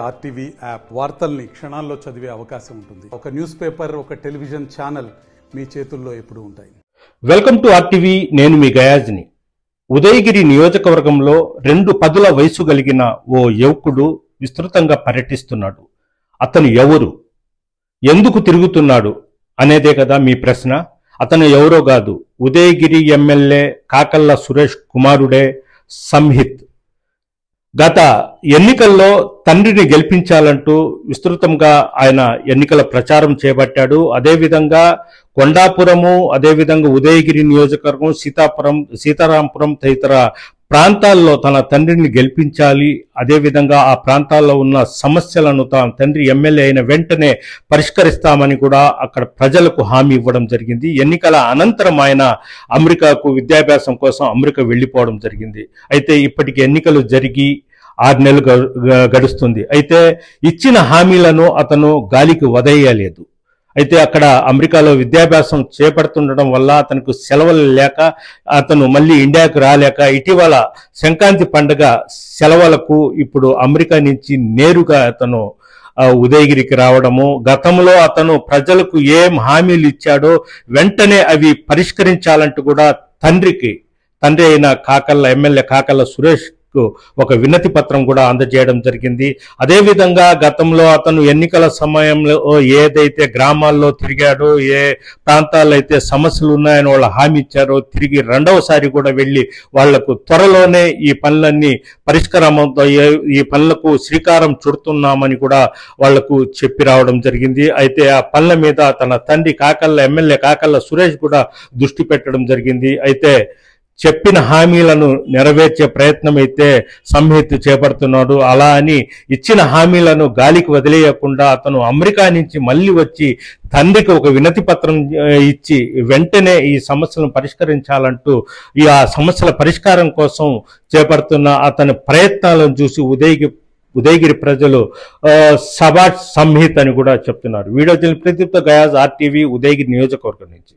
RTV app వార్తల్ని క్షణాల్లో చదివే అవకాశం ఉంటుంది. ఒక న్యూస్ పేపర్, ఒక టెలివిజన్ ఛానల్ మీ చేతుల్లో ఎప్పుడూ ఉంటాయి. Welcome to RTV. నేను మీ గయాజ్ని. ఉదయగిరి నియోజకవర్గంలో 2 పదుల వయసు కలిగిన ఓ యువకుడు విస్తృతంగా పర్యటిస్తున్నాడు. అతను ఎవరు, ఎందుకు తిరుగుతున్నాడు అనేదే కదా మీ ప్రశ్న. అతను ఎవరో కాదు, ఉదయగిరి ఎమ్మెల్యే కాకళ్ళ సురేష్ కుమారుడే సంహిత్. గత ఎన్నికల్లో తండ్రిని గెలిపించాలంటూ విస్తృతంగా ఆయన ఎన్నికల ప్రచారం చేపట్టాడు. అదేవిధంగా కొండాపురము, అదేవిధంగా ఉదయగిరి నియోజకవర్గం, సీతారాంపురం తదితర ప్రాంతాల్లో తన తండ్రిని గెలిపించాలి, అదేవిధంగా ఆ ప్రాంతాల్లో ఉన్న సమస్యలను తన తండ్రి ఎమ్మెల్యే అయిన వెంటనే పరిష్కరిస్తామని కూడా అక్కడ ప్రజలకు హామీ ఇవ్వడం జరిగింది. ఎన్నికల అనంతరం ఆయన అమెరికాకు విద్యాభ్యాసం కోసం అమెరికా వెళ్ళిపోవడం జరిగింది. అయితే ఇప్పటికి ఎన్నికలు జరిగి 6 నెలలు గడుస్తుంది. అయితే ఇచ్చిన హామీలను అతను గాలికి వదిలేయలేదు. అయితే అక్కడ అమెరికాలో విద్యాభ్యాసం చేపడుతుండడం వల్ల అతనికి సెలవులు లేక అతను మళ్ళీ ఇండియాకు రాలేక ఇటీవల సంక్రాంతి పండుగ సెలవులకు ఇప్పుడు అమెరికా నుంచి నేరుగా అతను ఉదయగిరికి రావడము, గతంలో అతను ప్రజలకు ఏం హామీలు ఇచ్చాడో వెంటనే అవి పరిష్కరించాలంటూ కూడా తండ్రి అయిన ఎమ్మెల్యే కాకళ్ళ సురేష్ ఒక వినతి పత్రం కూడా అందజేయడం జరిగింది. అదేవిధంగా గతంలో అతను ఎన్నికల సమయంలో ఏదైతే గ్రామాల్లో తిరిగాడో, ఏ ప్రాంతాల్లో అయితే సమస్యలు ఉన్నాయని వాళ్ళు హామీ ఇచ్చారో, తిరిగి 2వసారి కూడా వెళ్ళి వాళ్లకు త్వరలోనే ఈ పనులన్నీ పరిష్కారమవుతాయి, ఈ పనులకు శ్రీకారం చుడుతున్నామని కూడా వాళ్లకు చెప్పి రావడం జరిగింది. అయితే ఆ పనుల మీద తన తండ్రి ఎమ్మెల్యే కాకళ్ళ సురేష్ కూడా దృష్టి పెట్టడం జరిగింది. అయితే చెప్పిన హామీలను నెరవేర్చే ప్రయత్నం అయితే సంహిత్ చేపడుతున్నాడు. అలా అని ఇచ్చిన హామీలను గాలికి వదిలేయకుండా అతను అమెరికా నుంచి మళ్ళీ వచ్చి తండ్రికి ఒక వినతి పత్రం ఇచ్చి వెంటనే ఈ సమస్యలను పరిష్కరించాలంటూ ఆ సమస్యల పరిష్కారం కోసం చేపడుతున్న అతని ప్రయత్నాలను చూసి ఉదయగిరి ప్రజలు సబాట్ సంహిత్ అని కూడా చెప్తున్నారు. వీడియో ప్రదీప్తో గయాజ్, ఆర్టీవీ, ఉదయగిరి నియోజకవర్గం నుంచి.